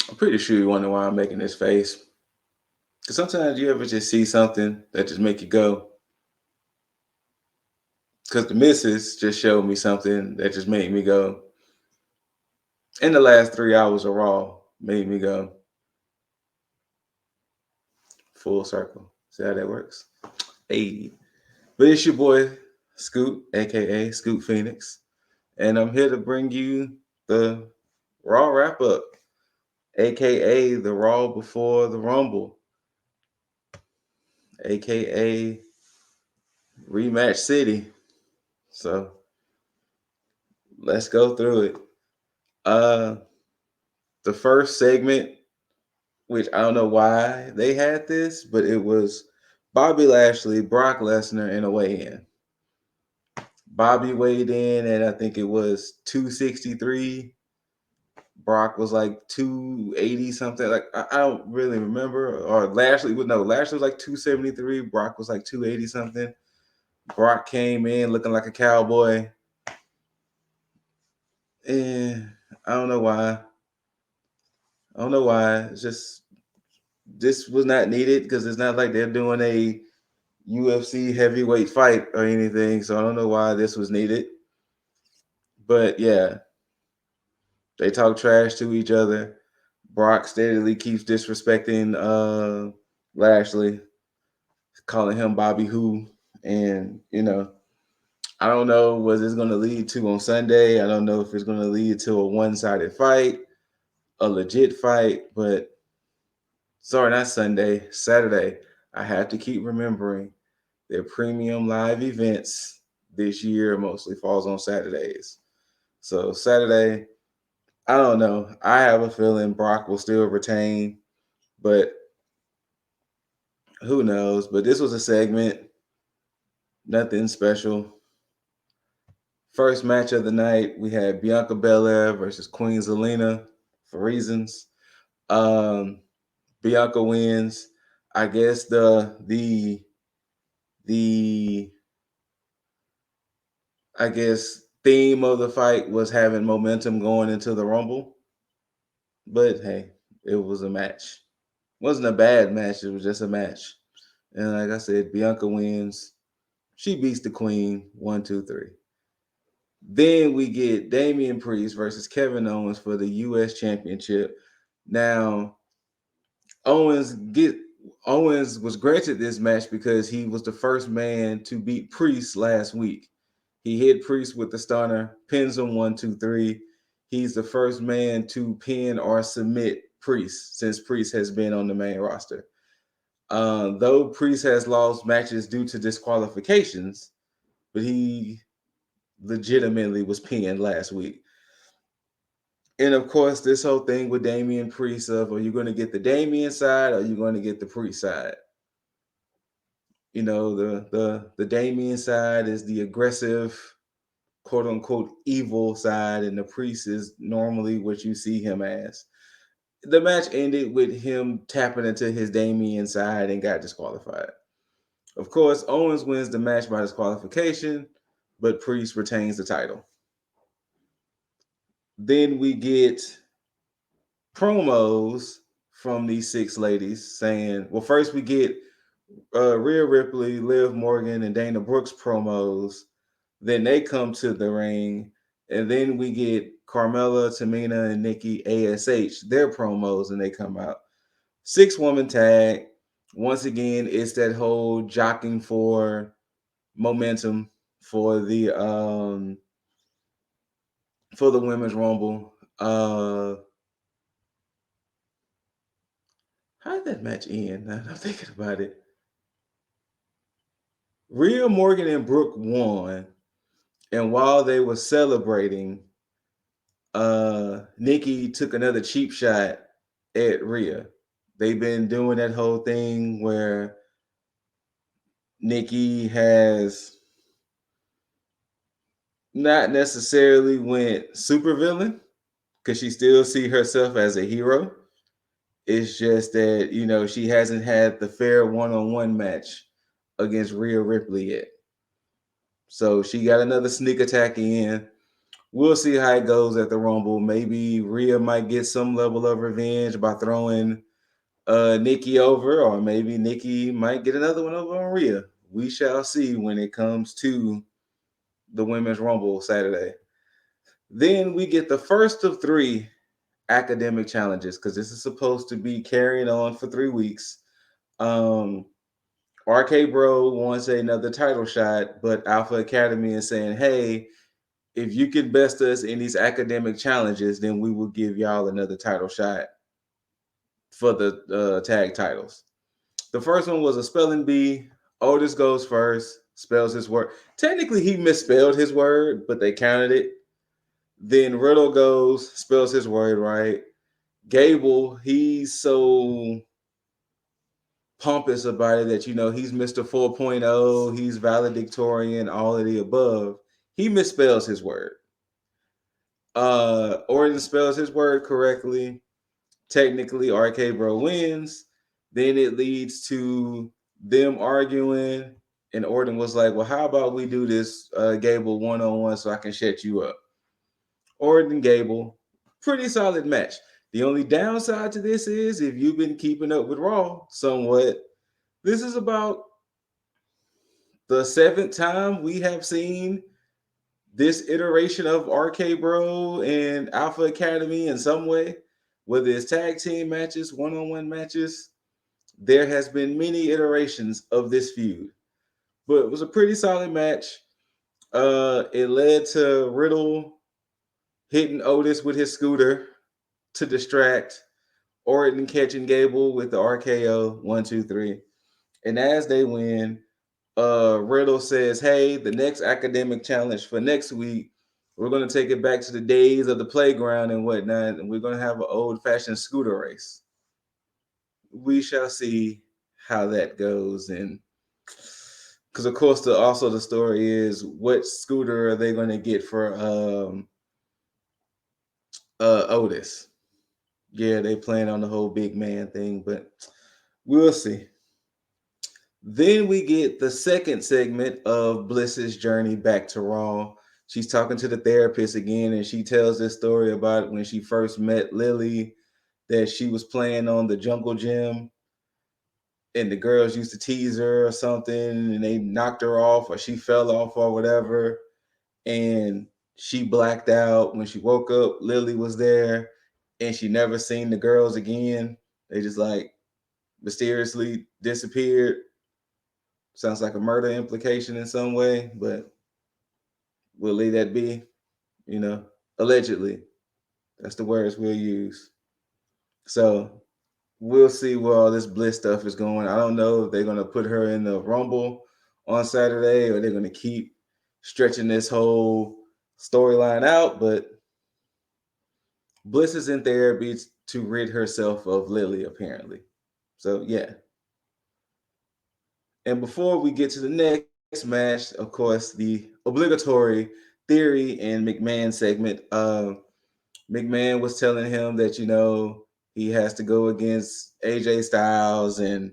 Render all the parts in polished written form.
I'm pretty sure you wonder why I'm making this face. Because sometimes you ever just see something that just make you go. Because the missus just showed me something that just made me go. In the last 3 hours of Raw, made me go full circle. See how that works? Hey. But it's your boy, Scoot, aka Scoot Phoenix. And I'm here to bring you the Raw wrap up, aka the Raw before the Rumble, aka Rematch City. So let's go through it. Uh the first segment, which I don't know why they had this, but it was Bobby Lashley, Brock Lesnar in a weigh-in. Bobby weighed in and I think it was 263. Brock was like 280 something. Like I don't really remember. Or Lashley would know. Lashley was like 273. Brock was like 280 something. Brock came in looking like a cowboy. And I don't know why. I don't know why. It's just this was not needed because it's not like they're doing a UFC heavyweight fight or anything. So I don't know why this was needed. But yeah, they talk trash to each other. Brock steadily keeps disrespecting Lashley, calling him Bobby Who. And, I don't know what it's going to lead to on Sunday. I don't know if it's going to lead to a one-sided fight, a legit fight, but sorry, not Sunday, Saturday. I have to keep remembering their premium live events this year mostly falls on Saturdays. So Saturday, I don't know. I have a feeling Brock will still retain, but who knows? But this was a segment, nothing special. First match of the night, we had Bianca Belair versus Queen Zelina for reasons. Um, Bianca wins. I guess the I guess theme of the fight was having momentum going into the Rumble. But hey, it was a match. It wasn't a bad match, it was just a match. And like I said, Bianca wins. She beats the Queen 1, 2, 3. Then we get Damian Priest versus Kevin Owens for the US Championship. Now, Owens get Owens was granted this match because he was the first man to beat Priest last week. He hit Priest with the stunner, pins him 1, 2, 3. He's the first man to pin or submit Priest since Priest has been on the main roster. Though Priest has lost matches due to disqualifications, but he legitimately was pinned last week. And of course, this whole thing with Damian Priest of are you going to get the Damian side or are you going to get the Priest side? The Damian side is the aggressive, quote unquote, evil side, and the Priest is normally what you see him as. The match ended with him tapping into his Damian side and got disqualified. Of course, Owens wins the match by disqualification, but Priest retains the title. Then we get promos from these six ladies saying, well, first we get Rhea Ripley, Liv Morgan, and Dana Brooks promos. Then they come to the ring, and then we get Carmella, Tamina, and Nikki ASH, their promos, and they come out. 6-woman tag. Once again, it's that whole jockeying for momentum for the women's rumble. How did that match end? Now I'm thinking about it. Rhea Morgan and Brooke won, and while they were celebrating, Nikki took another cheap shot at Rhea. They've been doing that whole thing where Nikki has not necessarily went super villain because she still see herself as a hero. It's just that she hasn't had the fair one-on-one match against Rhea Ripley yet. So she got another sneak attack in. we'll see how it goes at the Rumble. Maybe Rhea might get some level of revenge by throwing Nikki over, or maybe Nikki might get another one over on Rhea. We shall see when it comes to the Women's Rumble Saturday. Then we get the first of three academic challenges because this is supposed to be carrying on for 3 weeks. RK Bro wants another title shot, but Alpha Academy is saying, hey, if you can best us in these academic challenges, then we will give y'all another title shot for the tag titles. The first one was a spelling bee. Otis goes first, spells his word. Technically, he misspelled his word, but they counted it. Then Riddle goes, spells his word right. Gable, he's so pompous about it that, he's Mr. 4.0, he's valedictorian, all of the above. He misspells his word. Orton spells his word correctly. Technically, RK Bro wins. Then it leads to them arguing, and Orton was like, well, how about we do this Gable one-on-one so I can shut you up? Orton Gable, pretty solid match. The only downside to this is, if you've been keeping up with Raw somewhat, this is about the seventh time we have seen this iteration of RK Bro and Alpha Academy in some way, whether it's tag team matches, one-on-one matches. There has been many iterations of this feud, but it was a pretty solid match. It led to Riddle hitting Otis with his scooter to distract, Orton catching Gable with the RKO 1, 2, 3, and as they win, Riddle says, "Hey, the next academic challenge for next week, we're going to take it back to the days of the playground and whatnot, and we're going to have an old-fashioned scooter race. We shall see how that goes." And because, of course, the story is, what scooter are they going to get for Otis? Yeah, they plan on the whole big man thing, but we'll see. Then we get the second segment of Bliss's journey back to Raw. She's talking to the therapist again, and she tells this story about when she first met Lily, that she was playing on the jungle gym, and the girls used to tease her or something, and they knocked her off, or she fell off or whatever, and she blacked out. When she woke up, Lily was there, and she never seen the girls again. They just like mysteriously disappeared. Sounds like a murder implication in some way, but we'll leave that be. You know, allegedly, that's the words we'll use. So we'll see where all this Bliss stuff is going. I don't know if they're going to put her in the Rumble on Saturday, or they're going to keep stretching this whole storyline out, but Bliss is in therapy to rid herself of Lily, apparently. So, yeah. And before we get to the next match, of course, the obligatory Theory and McMahon segment. McMahon was telling him that, he has to go against AJ Styles, and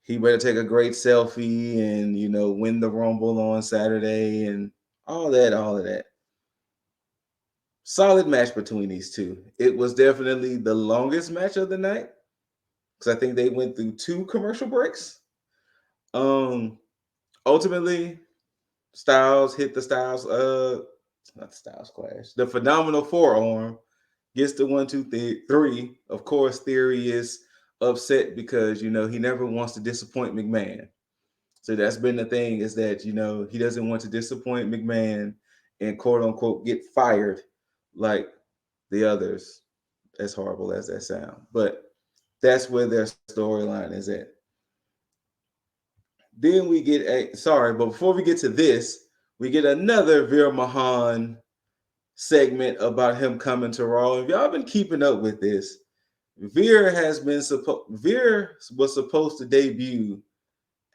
he better take a great selfie and, win the Rumble on Saturday, and all of that. Solid match between these two. It was definitely the longest match of the night, because I think they went through 2 commercial breaks. Ultimately, Styles hit the Styles, not the Styles Clash, the phenomenal forearm, gets the 1, 2, 3. Of course, Theory is upset because, he never wants to disappoint McMahon. So that's been the thing, is that, he doesn't want to disappoint McMahon and quote unquote get fired like the others, as horrible as that sound. But that's where their storyline is at. Then we get but before we get to this, we get another Veer Mahan segment about him coming to Raw. If y'all been keeping up with this, Veer was supposed to debut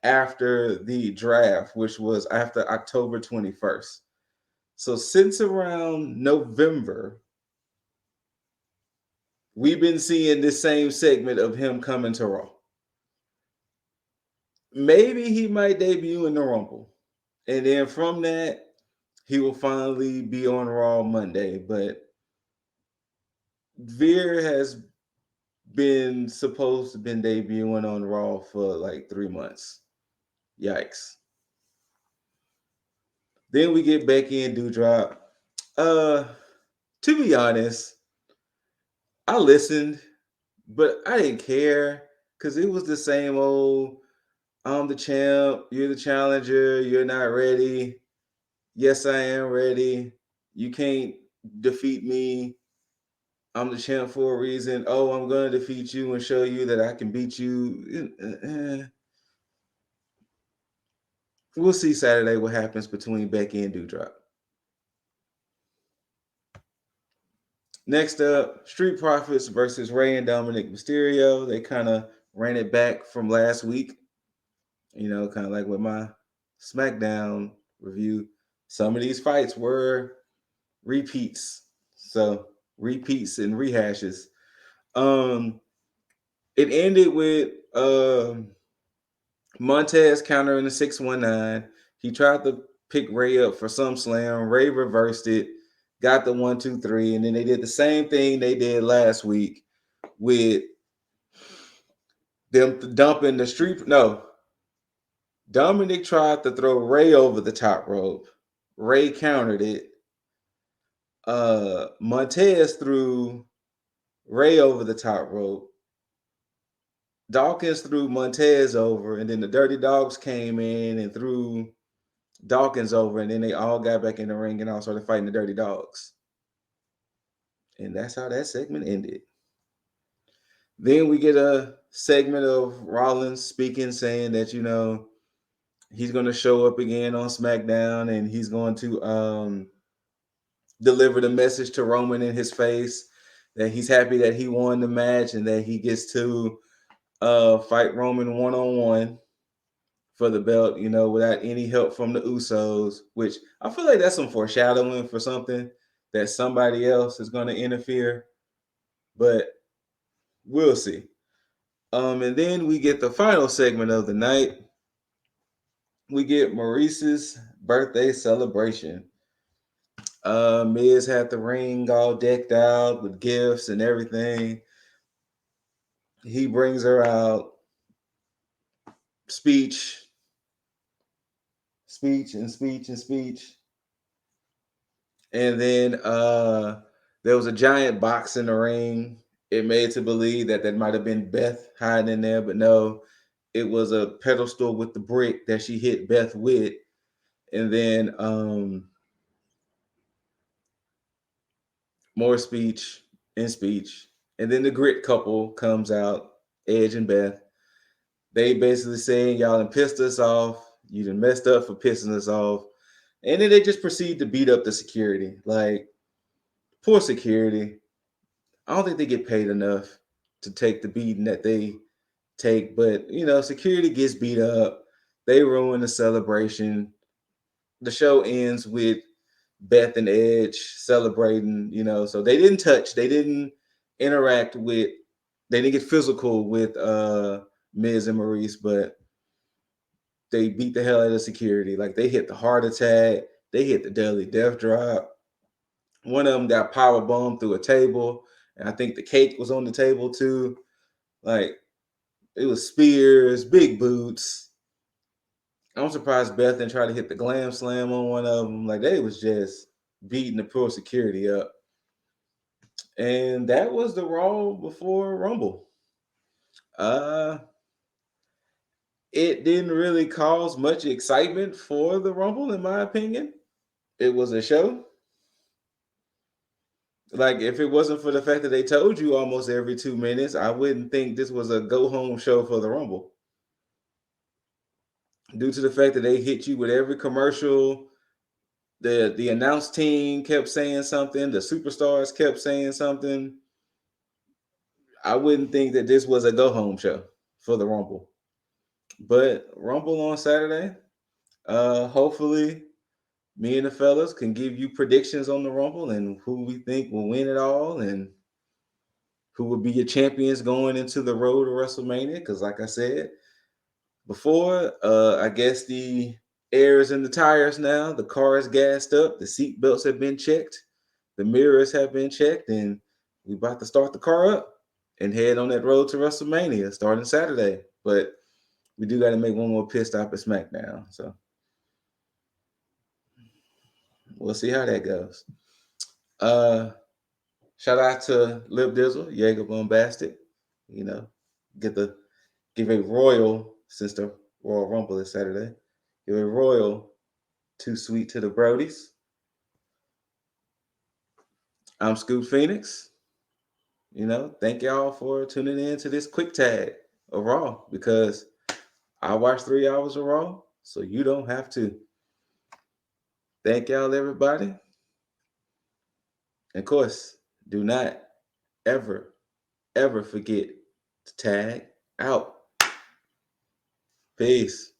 after the draft, which was after October 21st. So since around November, we've been seeing this same segment of him coming to Raw. Maybe he might debut in the Rumble. And then from that, he will finally be on Raw Monday. But Veer has been supposed to been debuting on Raw for like 3 months. Yikes. Then we get Becky and Doudrop. Uh, to be honest, I listened, but I didn't care because it was the same old. I'm the champ. You're the challenger. You're not ready. Yes, I am ready. You can't defeat me. I'm the champ for a reason. Oh, I'm going to defeat you and show you that I can beat you. We'll see Saturday what happens between Becky and Doudrop. Next up, Street Profits versus Rey and Dominic Mysterio. They kind of ran it back from last week. Kind of like with my SmackDown review. Some of these fights were repeats. So repeats and rehashes. It ended with Montez countering the 619. He tried to pick Ray up for some slam. Ray reversed it, got the 1-2-3, and then they did the same thing they did last week with them dumping the street. No, Dominic tried to throw Ray over the top rope. Ray countered it. Montez threw Ray over the top rope. Dawkins threw Montez over, and then the Dirty Dogs came in and threw Dawkins over, and then they all got back in the ring and all started fighting the Dirty Dogs. And that's how that segment ended. Then we get a segment of Rollins speaking, saying that, he's going to show up again on SmackDown and he's going to deliver the message to Roman in his face that he's happy that he won the match and that he gets to fight Roman one-on-one for the belt, without any help from the Usos, which I feel like that's some foreshadowing for something that somebody else is going to interfere, but we'll see. And then we get the final segment of the night. We get Maurice's birthday celebration. Miz had the ring all decked out with gifts and everything. He brings her out. Speech. And then there was a giant box in the ring. It made to believe that might have been Beth hiding in there, but no, it was a pedestal with the brick that she hit Beth with. And then more speech. And then the grit couple comes out, Edge and Beth. They basically saying, y'all done pissed us off. You done messed up for pissing us off. And then they just proceed to beat up the security. Like, poor security. I don't think they get paid enough to take the beating that they take. But, security gets beat up. They ruin the celebration. The show ends with Beth and Edge celebrating, so they didn't touch. They didn't interact with, they didn't get physical with Miz and Maurice, but they beat the hell out of security. Like, they hit the heart attack. They hit the deadly death drop. One of them got power bombed through a table. And I think the cake was on the table too. Like, it was spears, big boots. I'm surprised Beth didn't try to hit the glam slam on one of them. Like, they was just beating the poor security up. And that was the Raw before Rumble. It didn't really cause much excitement for the Rumble, in my opinion. It was a show. Like, if it wasn't for the fact that they told you almost every 2 minutes, I wouldn't think this was a go-home show for the Rumble. Due to the fact that they hit you with every commercial, the announce team kept saying something, the superstars kept saying something. I wouldn't think that this was a go-home show for the Rumble. But Rumble on Saturday. Hopefully me and the fellas can give you predictions on the Rumble and who we think will win it all and who will be your champions going into the road to WrestleMania. Because like I said before, I guess the Air is in the tires now. The car is gassed up. The seat belts have been checked. The mirrors have been checked, and we about to start the car up and head on that road to WrestleMania starting Saturday. But we do got to make one more pit stop at SmackDown. So we'll see how that goes. Shout out to Lip Dizzle, Jaeger Bombastic. You know, give a royal, since the Royal Rumble is Saturday, give a royal Too Sweet to the Brodies. I'm Scoot Phoenix. Thank y'all for tuning in to this quick tag of Raw, because I watched 3 hours of Raw, so you don't have to. Thank y'all, everybody. And of course, do not ever, ever forget to tag out. Peace.